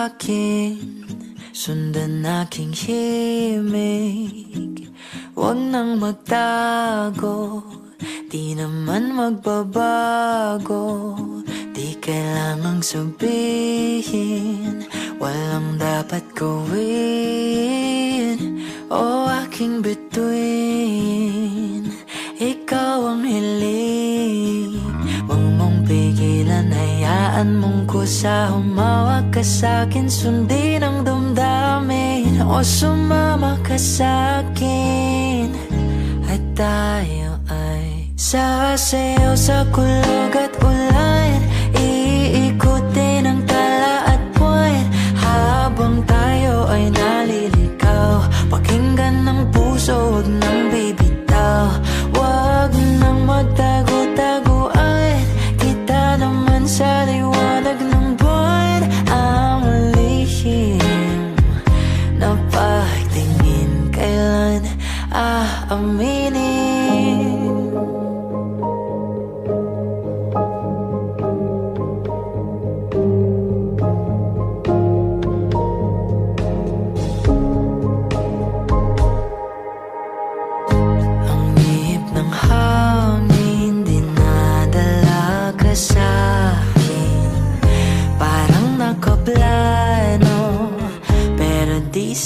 akin, sundan aking himig. Huwag nang magtago, di naman magbabago. Di kailangang sabihin, walang dapat gawin. O aking bituin, ikaw ang hiling. Huwag mong pigilan, hayaan mong kusa. Humawak ka sa'kin, sundin ang damdamin. O sumama ka sa'kin, at tayo ay sasayaw sa kulog at ulan. Iikutin ang tala at buwan, habang tayo ay naliligaw. Pakinggan ng puso, huwag nang bibitaw. Huwag nang magtago-taguan, kita naman sa liwanag ng buwan. Ang lihim na pagtingin, kailan aaminin?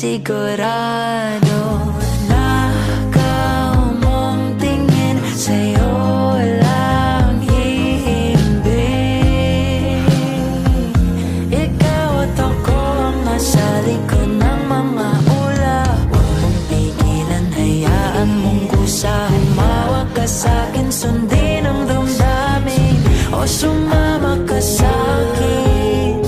Sigurado na ikaw mong tingin, sa'yo lang hihimbing. Ikaw at ako ang nasa likod ng mga ulap. Huwag mong pigilan, hayaan mong kusa. Humawak ka sa'kin, sundin ang damdamin. O sumama ka sa'kin,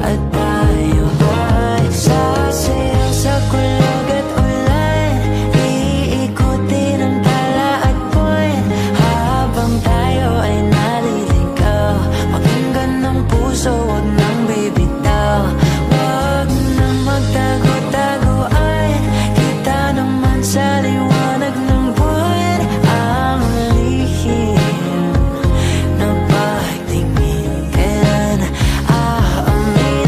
at tayo ay sasayaw sa kulog at ulan. Iikutin ang tala at buwan, habang tayo ay naliligaw. Pakinggan ng puso, huwag nang bibitaw. Huwag nang magtago-taguan, kita naman sa liwanag ng buwan. Ang lihim na pagtingin, kailan aaminin?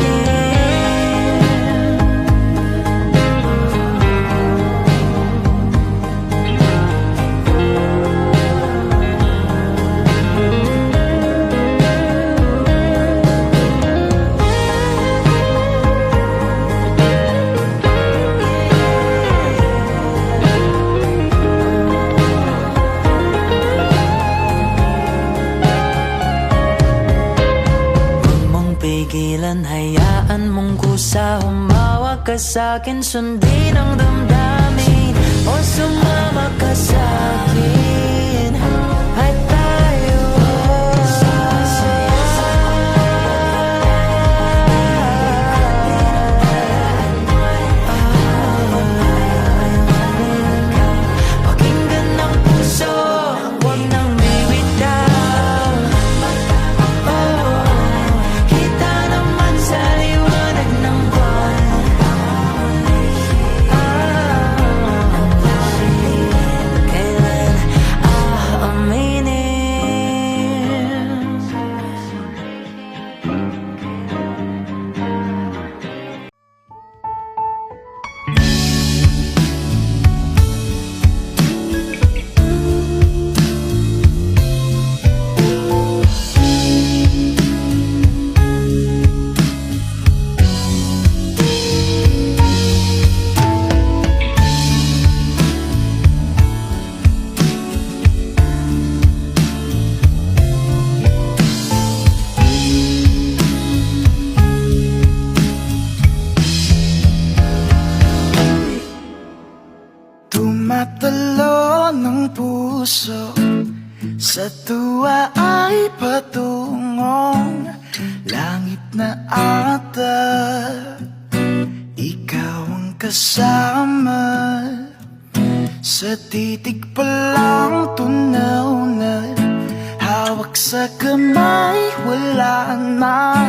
Huwag mong pigilan, hayaan mong kusa. Humawak ka sa'kin, sundin ang damdamin. O sumama ka sa'kin, at tayo pakinggan ng puso, huwag nang bibitaw. Kita naman sa liwanag ng buwan. Kailan aaminin? Tumatalo ng puso, sa tuwa ay patungong langit na ata. Ikaw ang kasama, sa titig pa lang tunaw na. Hawak sa kamay, wala na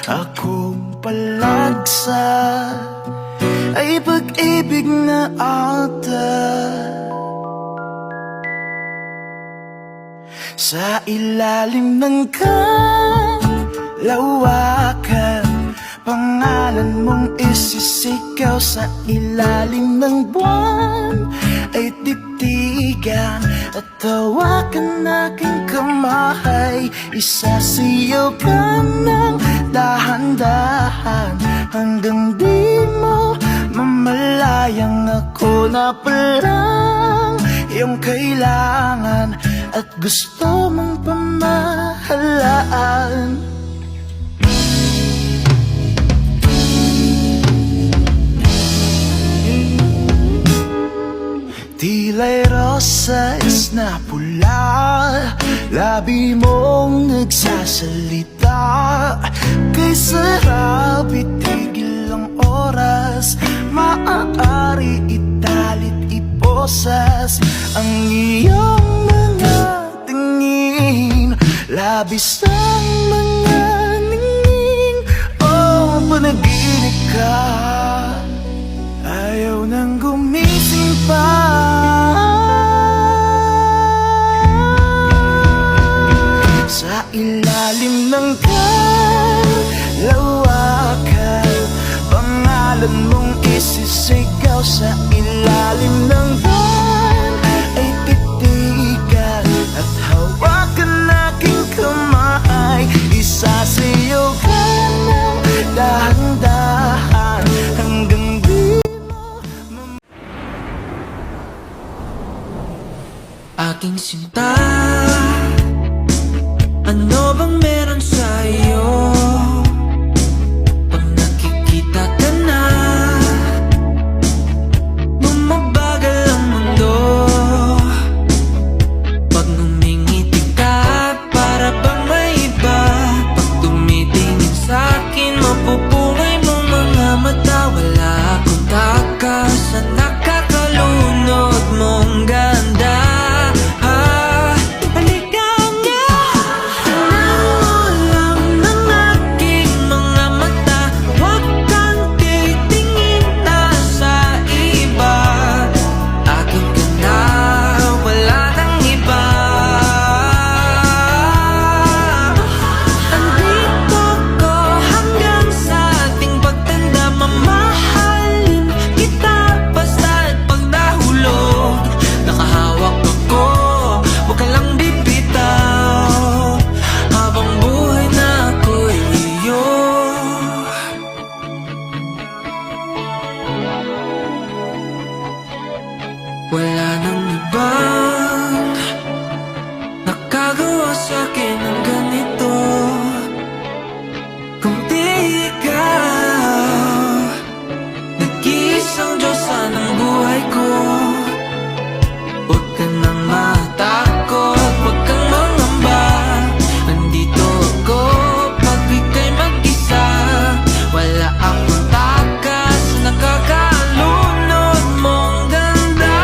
akong palagsa. Ay pag-ibig na ata. Sa ilalim ng kalawakan, pangalan pangalan mong isisigaw sa ilalim ng buwan ay titigan at tawakan aking kamay. Isasiyaw ka ng dahan-dahan hanggang di mo mamalayang ako na palang iyong kailangan at gusto mong pamahalaan. Tila'y rosas na pula, labi mong nagsasalita. Kay sarap itigil ang oras, maaari italit iposas ang iyong mga tingin. Labis ang mga ningning, oh panaginip ka, ayaw nang gumising pa. Sa ilalim ng kalawakan, pangalan mong isisigaw sa ilalim ng buwan ay titigan at hawakan aking kamay. Isasayaw ka ng dahan-dahan hanggang di mo Aking sinta, ano bang meron sa'yo? Pag nakikita ka na, bumabagal ang mundo. Pag ngumingiti ka, para bang may iba. Pag tumitingin sa'kin, mapupungay mo mga mata. Wala akong takas sa nakakalunod mong ganda. Wala nang ibang nakagawa sa'kin ng ganito, kung di ikaw. Nag-iisang Diyosa ng buhay ko. Huwag ka nang matakot, huwag kang mangamba. Nandito ako pag ika'y mag-isa. Wala akong takas na nakakalunod mong ganda.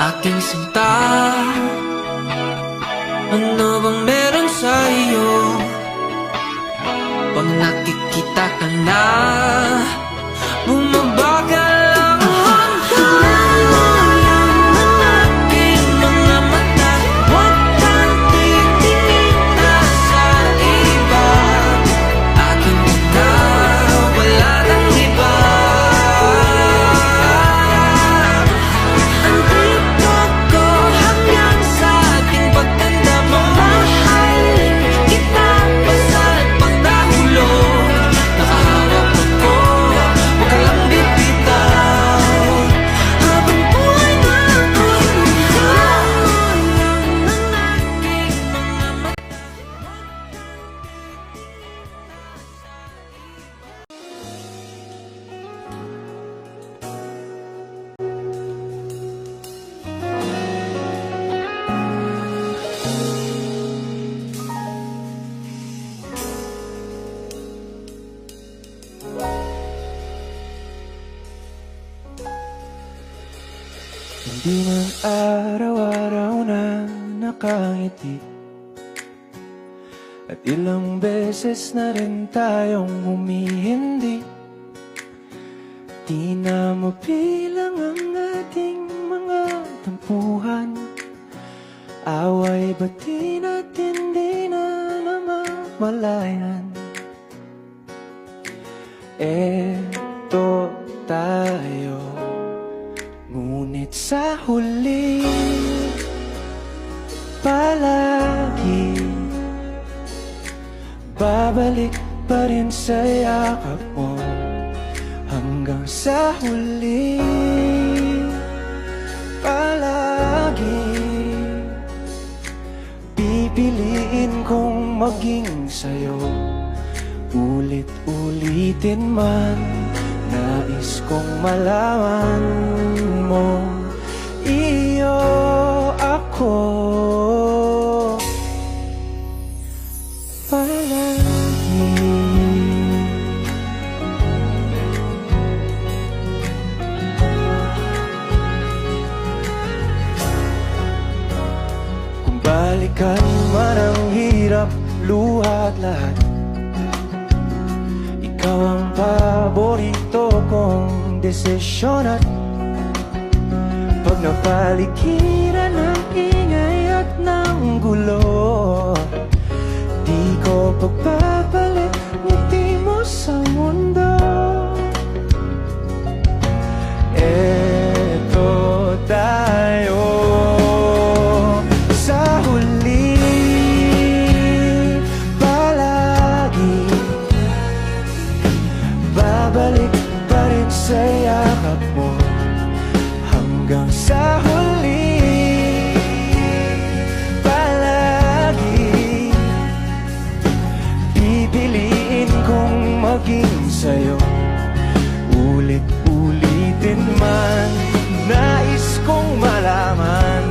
Aking sinta, ano bang meron sa'yo? Pag nakikita ka na, bumabagal ang hanggan ng aking mga mata. Huwag kang titingin na sa iba. Akin ka na, wala nang iba. Di man araw-araw na nakangiti, at ilang beses na rin tayong humihindi. Di na mabilang ang ating mga tampuhan, away bati natin di na namamalayan. Eto tayo, ngunit sa huli palagi babalik pa rin sa yakap mo. Hanggang sa huli palagi pipiliin kong maging sa'yo. Ulit-ulitin man, nais kong malaman mo, iyo ako palagi. Kung balikan man ang hirap, luha at lahat, ikaw ang paborito kong desisyon. At pag napaligiran ng ingay at ng gulo, di ko pagpapalit ngiti mo sa mundo. Eto tayo sa huli palagi, babalik pa rin sa yakap mo. Hanggang sa huli palagi pipiliin kong maging sa'yo. Ulit-ulitin man, nais kong malaman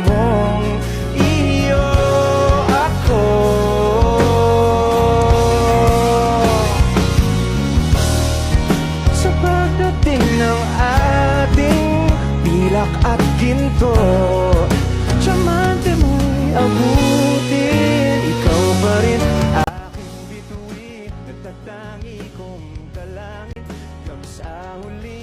mong iyo ako. Sa pagdating ng ating pilak at ginto, tiyamante mo'y abutin. Ikaw pa rin aking bituin, nagtatangi kong talangin. Hanggang sa huli